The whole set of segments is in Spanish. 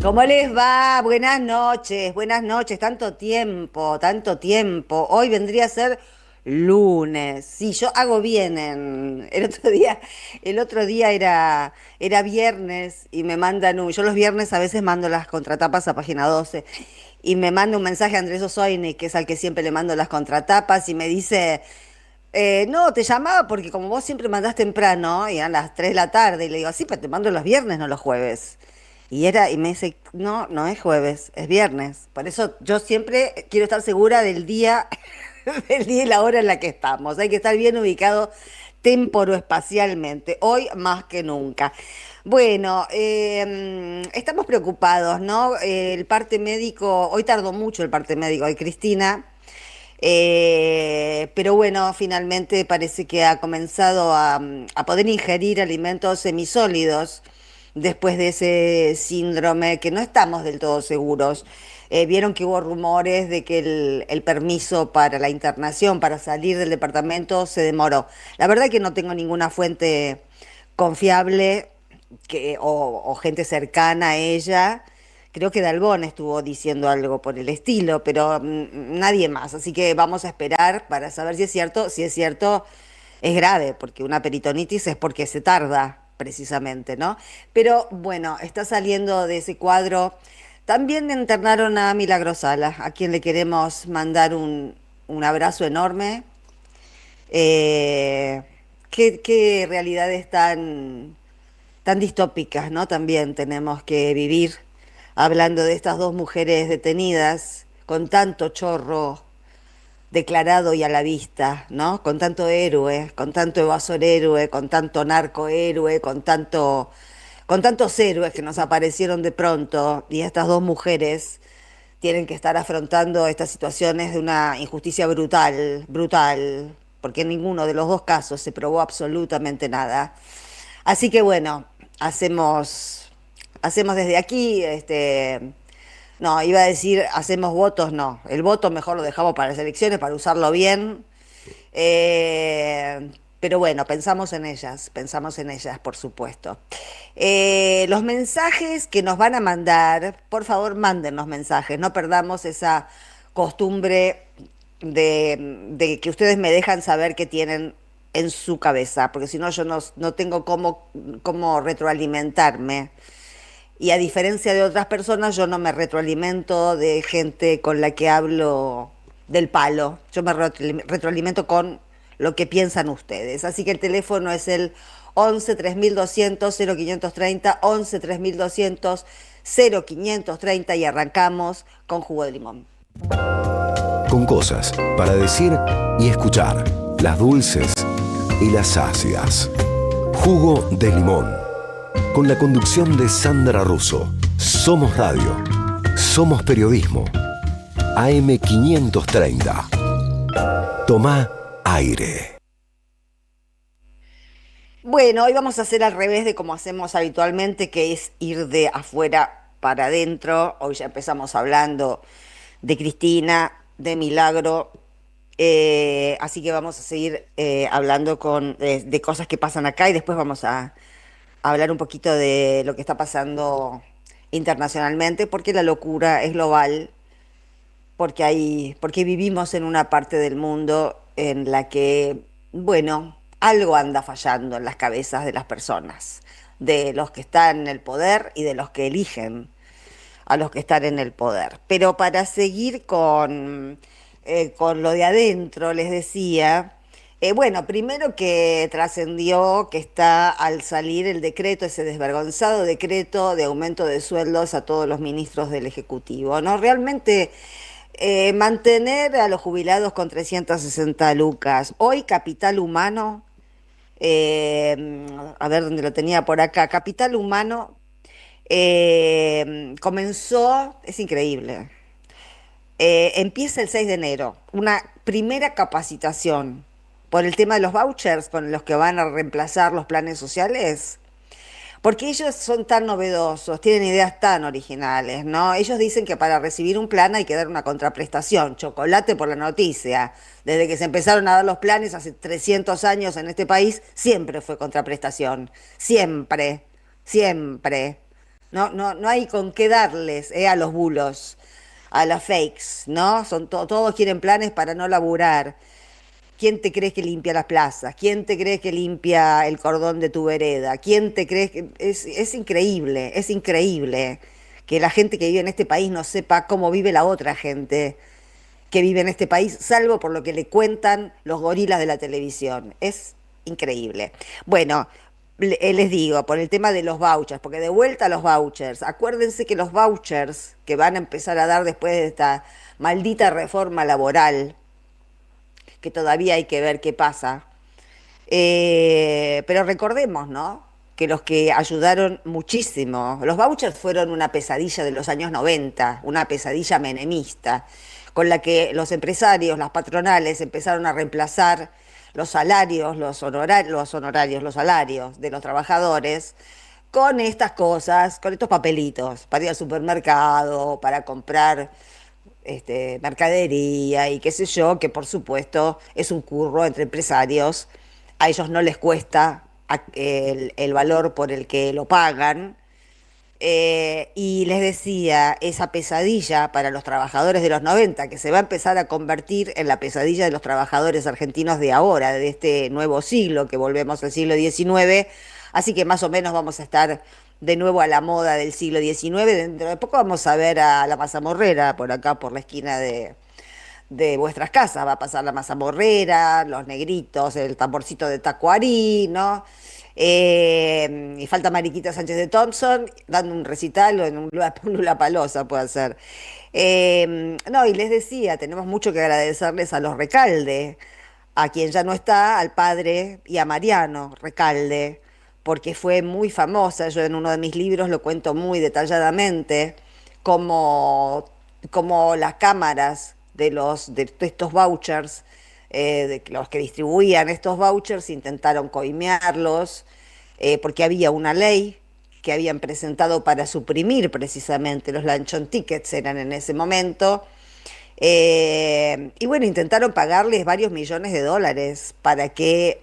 ¿Cómo les va? Buenas noches, tanto tiempo. Hoy vendría a ser lunes. Sí, yo hago bien el otro día era viernes y me mandan yo los viernes a veces mando las contratapas a página 12 y me manda un mensaje a Andrés Osoini, que es al que siempre le mando las contratapas, y me dice, no, te llamaba porque como vos siempre mandás temprano, y eran las 3 de la tarde, y le digo, sí, pero te mando los viernes, no los jueves. Y me dice, no, no es jueves, es viernes. Por eso yo siempre quiero estar segura del día, del día y la hora en la que estamos. Hay que estar bien ubicado temporoespacialmente, hoy más que nunca. Bueno, estamos preocupados, ¿no? El parte médico, hoy tardó mucho el parte médico de Cristina. Pero bueno, finalmente parece que ha comenzado a poder ingerir alimentos semisólidos después de ese síndrome que no estamos del todo seguros. Vieron que hubo rumores de que el permiso para la internación, para salir del departamento, se demoró. La verdad que no tengo ninguna fuente confiable o gente cercana a ella. Creo que Dalbón estuvo diciendo algo por el estilo, pero nadie más. Así que vamos a esperar para saber si es cierto. Si es cierto, es grave, porque una peritonitis es porque se tarda, precisamente, ¿no? Pero bueno, está saliendo de ese cuadro. También internaron a Milagrosala, a quien le queremos mandar un abrazo enorme. Eh, qué realidades tan distópicas, ¿no? También tenemos que vivir hablando de estas dos mujeres detenidas con tanto chorro declarado y a la vista, ¿no? Con tanto héroe, con tanto evasor héroe, con tanto narco héroe, con tantos héroes que nos aparecieron de pronto, y estas dos mujeres tienen que estar afrontando estas situaciones de una injusticia brutal, brutal, porque en ninguno de los dos casos se probó absolutamente nada. Así que bueno, hacemos desde aquí, no, iba a decir hacemos votos, no, el voto mejor lo dejamos para las elecciones, para usarlo bien. Pero bueno, pensamos en ellas, por supuesto. Los mensajes que nos van a mandar, por favor, manden los mensajes, no perdamos esa costumbre de que ustedes me dejan saber qué tienen en su cabeza, porque si no yo no tengo cómo retroalimentarme. Y a diferencia de otras personas, yo no me retroalimento de gente con la que hablo del palo. Yo me retroalimento con lo que piensan ustedes. Así que el teléfono es el 11 3200 0530, 11 3200 0530, y arrancamos con jugo de limón. Con cosas para decir y escuchar, las dulces y las ácidas. Jugo de limón. Con la conducción de Sandra Russo. Somos radio. Somos periodismo. AM530. Tomá aire. Bueno, hoy vamos a hacer al revés de como hacemos habitualmente, que es ir de afuera para adentro. Hoy ya empezamos hablando de Cristina, de Milagro, así que vamos a seguir hablando de cosas que pasan acá, y después vamos a hablar un poquito de lo que está pasando internacionalmente, porque la locura es global, porque vivimos en una parte del mundo en la que, bueno, algo anda fallando en las cabezas de las personas, de los que están en el poder y de los que eligen a los que están en el poder. Pero para seguir con lo de adentro, les decía, bueno, primero que trascendió que está al salir el decreto, ese desvergonzado decreto de aumento de sueldos a todos los ministros del Ejecutivo, ¿no? Realmente mantener a los jubilados con 360 lucas. Hoy Capital Humano, a ver dónde lo tenía por acá, Capital Humano comenzó, es increíble, empieza el 6 de enero, una primera capacitación por el tema de los vouchers con los que van a reemplazar los planes sociales. Porque ellos son tan novedosos, tienen ideas tan originales, ¿no? Ellos dicen que para recibir un plan hay que dar una contraprestación, chocolate por la noticia. Desde que se empezaron a dar los planes hace 300 años en este país, siempre fue contraprestación, siempre, siempre. No hay con qué darles, a los bulos, a las fakes, ¿no? Todos quieren planes para no laburar. ¿Quién te crees que limpia las plazas? ¿Quién te crees que limpia el cordón de tu vereda? ¿Quién te crees que...? Es increíble que la gente que vive en este país no sepa cómo vive la otra gente que vive en este país, salvo por lo que le cuentan los gorilas de la televisión. Es increíble. Bueno, les digo, por el tema de los vouchers, porque de vuelta a los vouchers, acuérdense que los vouchers que van a empezar a dar después de esta maldita reforma laboral, que todavía hay que ver qué pasa. Pero recordemos, ¿no? Que los que ayudaron muchísimo, los vouchers fueron una pesadilla de los años 90, una pesadilla menemista, con la que los empresarios, las patronales empezaron a reemplazar los salarios, los salarios de los trabajadores con estas cosas, con estos papelitos, para ir al supermercado, para comprar mercadería y qué sé yo, que por supuesto es un curro entre empresarios, a ellos no les cuesta el valor por el que lo pagan. Y les decía, esa pesadilla para los trabajadores de los 90 que se va a empezar a convertir en la pesadilla de los trabajadores argentinos de ahora, de este nuevo siglo, que volvemos al siglo XIX, así que más o menos vamos a estar de nuevo a la moda del siglo XIX. Dentro de poco vamos a ver a la mazamorrera por acá, por la esquina de vuestras casas. Va a pasar la mazamorrera, los negritos, el tamborcito de Tacuarí, ¿no? Y falta Mariquita Sánchez de Thompson dando un recital o en un Lollapalooza puede ser. No, y les decía, tenemos mucho que agradecerles a los Recalde, a quien ya no está, al padre y a Mariano Recalde, porque fue muy famosa. Yo en uno de mis libros lo cuento muy detalladamente, como, como las cámaras de estos vouchers, de los que distribuían estos vouchers, intentaron coimearlos, porque había una ley que habían presentado para suprimir precisamente los luncheon tickets, eran en ese momento. Y bueno, intentaron pagarles varios millones de dólares para que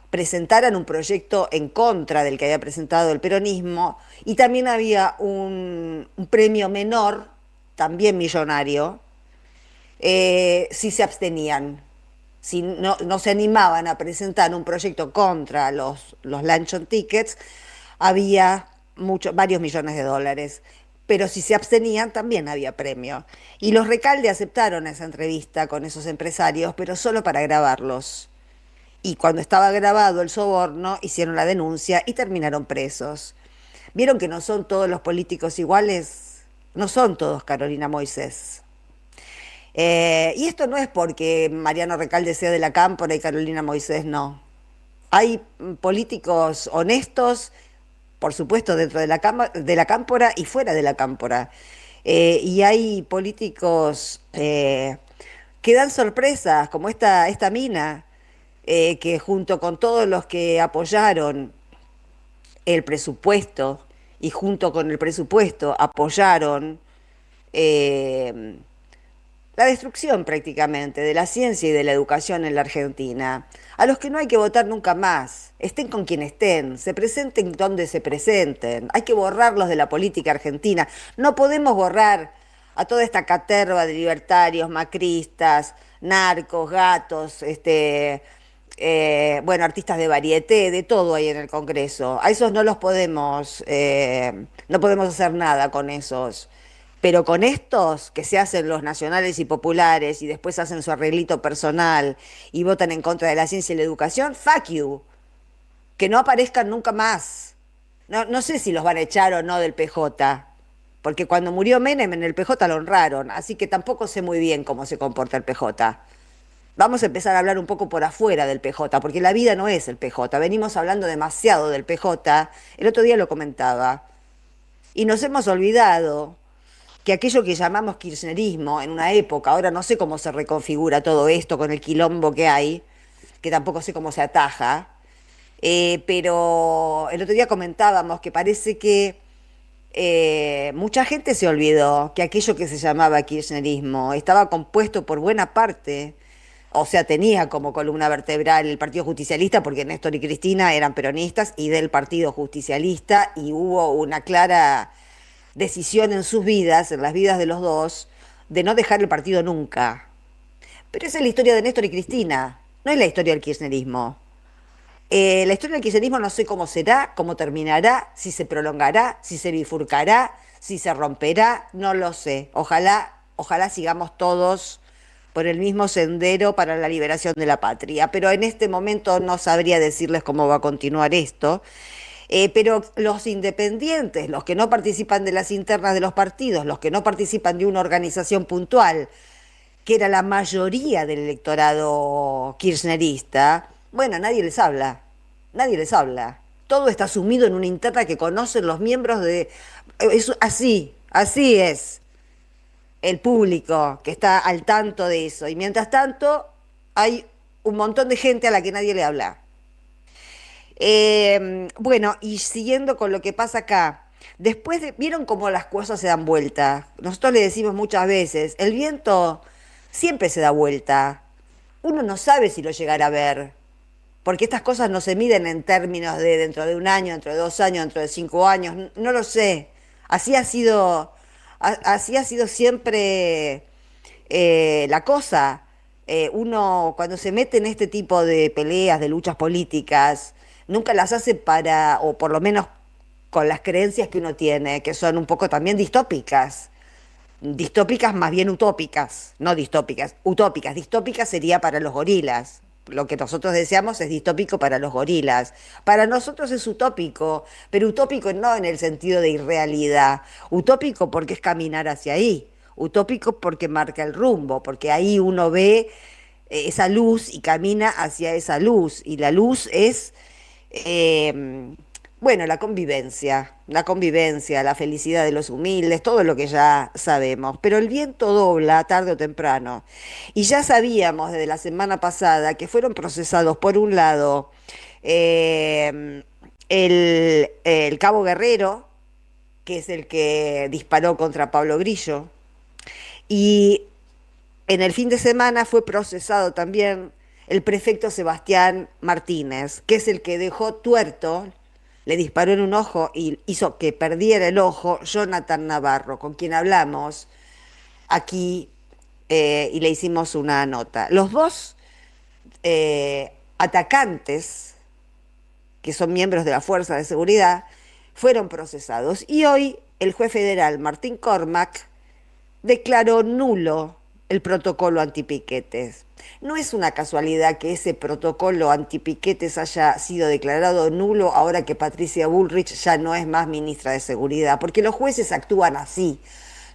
presentaran un proyecto en contra del que había presentado el peronismo, y también había un premio menor, también millonario, si se abstenían, si no se animaban a presentar un proyecto contra los luncheon tickets, había varios millones de dólares. Pero si se abstenían también había premio. Y los Recalde aceptaron esa entrevista con esos empresarios, pero solo para grabarlos. Y cuando estaba grabado el soborno, hicieron la denuncia y terminaron presos. ¿Vieron que no son todos los políticos iguales? No son todos Carolina Moisés. Y esto no es porque Mariano Recalde sea de la Cámpora y Carolina Moisés no. Hay políticos honestos, por supuesto, dentro de la Cámpora y fuera de la Cámpora. Y hay políticos que dan sorpresas, como esta mina, que junto con todos los que apoyaron el presupuesto y junto con el presupuesto apoyaron eh, la destrucción prácticamente de la ciencia y de la educación en la Argentina, a los que no hay que votar nunca más, estén con quien estén, se presenten donde se presenten, hay que borrarlos de la política argentina. No podemos borrar a toda esta caterva de libertarios, macristas, narcos, gatos, bueno, artistas de varieté, de todo hay en el Congreso. A esos no podemos hacer nada con esos. Pero con estos que se hacen los nacionales y populares y después hacen su arreglito personal y votan en contra de la ciencia y la educación, fuck you, que no aparezcan nunca más. No sé si los van a echar o no del PJ, porque cuando murió Menem en el PJ lo honraron, así que tampoco sé muy bien cómo se comporta el PJ. Vamos a empezar a hablar un poco por afuera del PJ, porque la vida no es el PJ. Venimos hablando demasiado del PJ, el otro día lo comentaba, y nos hemos olvidado que aquello que llamamos kirchnerismo en una época, ahora no sé cómo se reconfigura todo esto con el quilombo que hay, que tampoco sé cómo se ataja, Pero el otro día comentábamos que parece que mucha gente se olvidó que aquello que se llamaba kirchnerismo estaba compuesto por buena parte, o sea, tenía como columna vertebral el Partido Justicialista, porque Néstor y Cristina eran peronistas y del Partido Justicialista, y hubo una clara decisión en sus vidas, en las vidas de los dos, de no dejar el partido nunca. Pero esa es la historia de Néstor y Cristina, no es la historia del kirchnerismo. La historia del kirchnerismo no sé cómo será, cómo terminará, si se prolongará, si se bifurcará, si se romperá, no lo sé. Ojalá sigamos todos por el mismo sendero para la liberación de la patria. Pero en este momento no sabría decirles cómo va a continuar esto. Pero los independientes, los que no participan de las internas de los partidos, los que no participan de una organización puntual, que era la mayoría del electorado kirchnerista, bueno, nadie les habla, nadie les habla. Todo está sumido en una interna que conocen los miembros de... Es así, así es el público que está al tanto de eso. Y mientras tanto, hay un montón de gente a la que nadie le habla. Bueno, y siguiendo con lo que pasa acá, vieron cómo las cosas se dan vuelta. Nosotros le decimos muchas veces, el viento siempre se da vuelta. Uno no sabe si lo llegará a ver, porque estas cosas no se miden en términos de dentro de un año, dentro de 2 años, dentro de 5 años, no lo sé. Así ha sido, así ha sido siempre la cosa. Uno cuando se mete en este tipo de peleas, de luchas políticas, nunca las hace para, o por lo menos con las creencias que uno tiene, que son un poco también distópicas. Distópicas más bien utópicas, no distópicas, utópicas. Distópicas sería para los gorilas. Lo que nosotros deseamos es distópico para los gorilas. Para nosotros es utópico, pero utópico no en el sentido de irrealidad. Utópico porque es caminar hacia ahí. Utópico porque marca el rumbo, porque ahí uno ve esa luz y camina hacia esa luz. Y la luz es bueno, la convivencia, la felicidad de los humildes, todo lo que ya sabemos. Pero el viento dobla tarde o temprano. Y ya sabíamos desde la semana pasada que fueron procesados, por un lado, el cabo Guerrero, que es el que disparó contra Pablo Grillo, y en el fin de semana fue procesado también el prefecto Sebastián Martínez, que es el que dejó tuerto, le disparó en un ojo y hizo que perdiera el ojo Jonathan Navarro, con quien hablamos aquí y le hicimos una nota. Los dos atacantes, que son miembros de la Fuerza de Seguridad, fueron procesados. Y hoy el juez federal Martín Cormac declaró nulo el protocolo antipiquetes. No es una casualidad que ese protocolo antipiquetes haya sido declarado nulo ahora que Patricia Bullrich ya no es más ministra de Seguridad, porque los jueces actúan así.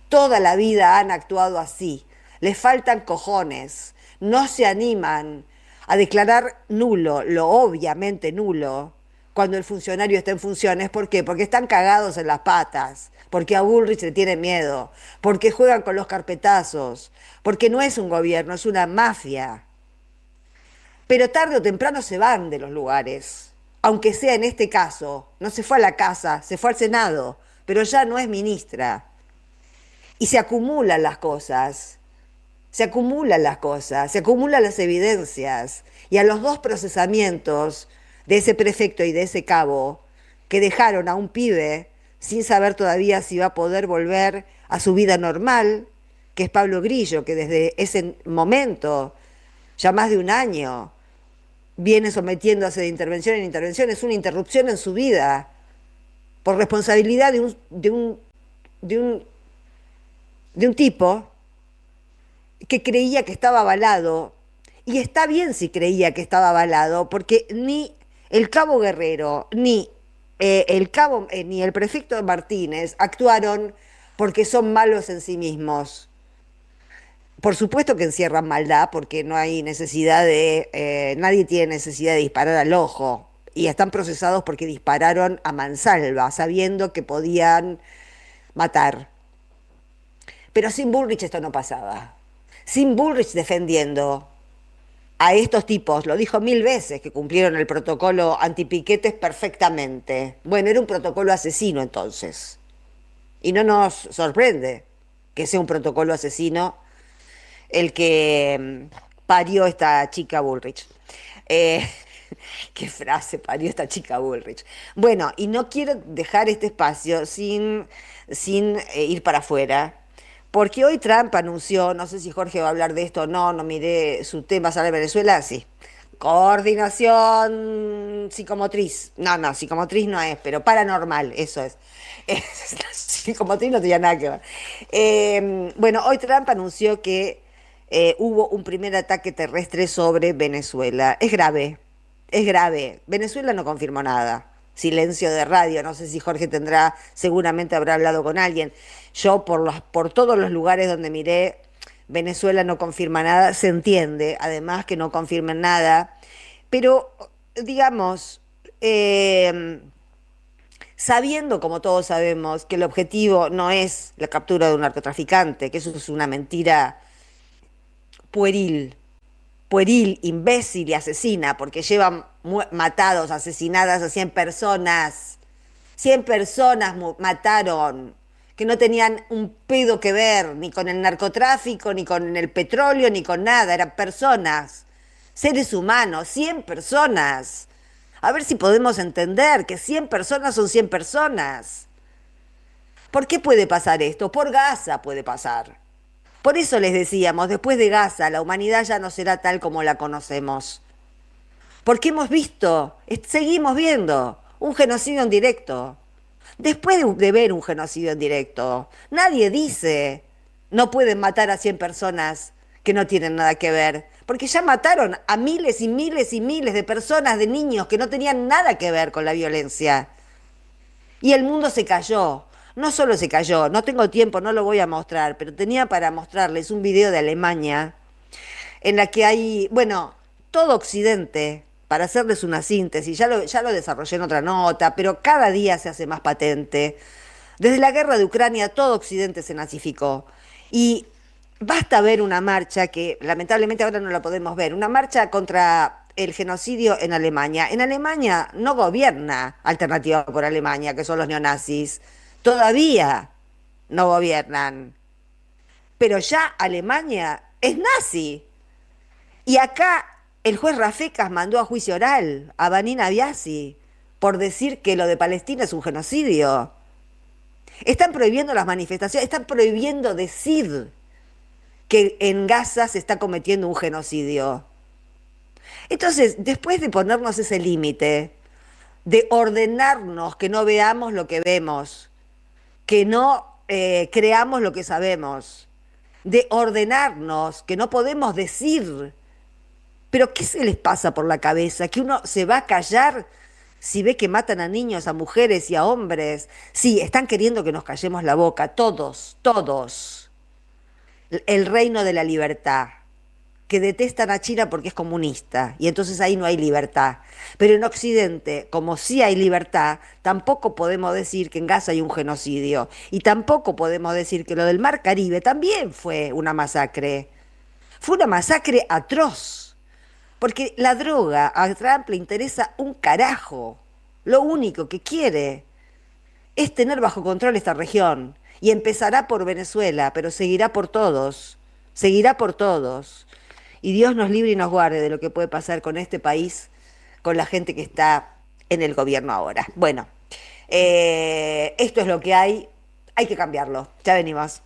Toda la vida han actuado así. Les faltan cojones. No se animan a declarar nulo, lo obviamente nulo, cuando el funcionario está en funciones. ¿Por qué? Porque están cagados en las patas, porque a Bullrich le tienen miedo, porque juegan con los carpetazos, porque no es un gobierno, es una mafia. Pero tarde o temprano se van de los lugares, aunque sea en este caso. No se fue a la casa, se fue al Senado, pero ya no es ministra. Y se acumulan las cosas, se acumulan las cosas, se acumulan las evidencias. Y a los dos procesamientos de ese prefecto y de ese cabo, que dejaron a un pibe sin saber todavía si va a poder volver a su vida normal, que es Pablo Grillo, que desde ese momento, ya más de un año, viene sometiéndose de intervención en intervención, es una interrupción en su vida, por responsabilidad de un tipo que creía que estaba avalado. Y está bien si creía que estaba avalado, porque ni el cabo Guerrero, ni el prefecto Martínez actuaron porque son malos en sí mismos. Por supuesto que encierran maldad, porque no hay necesidad nadie tiene necesidad de disparar al ojo. Y están procesados porque dispararon a mansalva, sabiendo que podían matar. Pero sin Bullrich esto no pasaba. Sin Bullrich defendiendo, a estos tipos, lo dijo 1000 veces, que cumplieron el protocolo antipiquetes perfectamente. Bueno, era un protocolo asesino entonces. Y no nos sorprende que sea un protocolo asesino el que parió esta chica Bullrich. Eh, qué frase parió esta chica Bullrich. Bueno, y no quiero dejar este espacio sin ir para afuera, porque hoy Trump anunció, no sé si Jorge va a hablar de esto o no, no miré su tema, ¿sale Venezuela? Sí. Coordinación psicomotriz. No, no, psicomotriz no es, pero paranormal, eso es. Psicomotriz no tenía nada que ver. Bueno, hoy Trump anunció que hubo un primer ataque terrestre sobre Venezuela. Es grave, es grave. Venezuela no confirmó nada. Silencio de radio, no sé si Jorge tendrá, seguramente habrá hablado con alguien. Yo por todos los lugares donde miré, Venezuela no confirma nada, se entiende, además que no confirmen nada, pero digamos, sabiendo, como todos sabemos, que el objetivo no es la captura de un narcotraficante, que eso es una mentira pueril, pueril, imbécil y asesina, porque llevan matados, asesinadas a 100 personas. 100 personas mataron, que no tenían un pedo que ver, ni con el narcotráfico, ni con el petróleo, ni con nada, eran personas, seres humanos, 100 personas. A ver si podemos entender que 100 personas son 100 personas. ¿Por qué puede pasar esto? Por Gaza puede pasar. Por eso les decíamos, después de Gaza, la humanidad ya no será tal como la conocemos. Porque hemos visto, seguimos viendo, un genocidio en directo. Después de ver un genocidio en directo, nadie dice, no pueden matar a 100 personas que no tienen nada que ver. Porque ya mataron a miles y miles y miles de personas, de niños que no tenían nada que ver con la violencia. Y el mundo se cayó. No solo se cayó, no tengo tiempo, no lo voy a mostrar, pero tenía para mostrarles un video de Alemania en la que hay, bueno, todo Occidente, para hacerles una síntesis, ya lo desarrollé en otra nota, pero cada día se hace más patente. Desde la guerra de Ucrania todo Occidente se nazificó. Y basta ver una marcha que lamentablemente ahora no la podemos ver, una marcha contra el genocidio en Alemania. En Alemania no gobierna Alternativa por Alemania, que son los neonazis. Todavía no gobiernan. Pero ya Alemania es nazi. Y acá el juez Rafecas mandó a juicio oral a Vanina Biasi por decir que lo de Palestina es un genocidio. Están prohibiendo las manifestaciones, están prohibiendo decir que en Gaza se está cometiendo un genocidio. Entonces, después de ponernos ese límite, de ordenarnos que no veamos lo que vemos, que no creamos lo que sabemos, de ordenarnos que no podemos decir. Pero ¿qué se les pasa por la cabeza? ¿Que uno se va a callar si ve que matan a niños, a mujeres y a hombres? Sí, están queriendo que nos callemos la boca, todos, todos. El reino de la libertad, que detestan a China porque es comunista, y entonces ahí no hay libertad. Pero en Occidente, como sí hay libertad, tampoco podemos decir que en Gaza hay un genocidio, y tampoco podemos decir que lo del Mar Caribe también fue una masacre. Fue una masacre atroz. Porque la droga a Trump le interesa un carajo. Lo único que quiere es tener bajo control esta región. Y empezará por Venezuela, pero seguirá por todos. Seguirá por todos. Y Dios nos libre y nos guarde de lo que puede pasar con este país, con la gente que está en el gobierno ahora. Bueno, esto es lo que hay. Hay que cambiarlo. Ya venimos.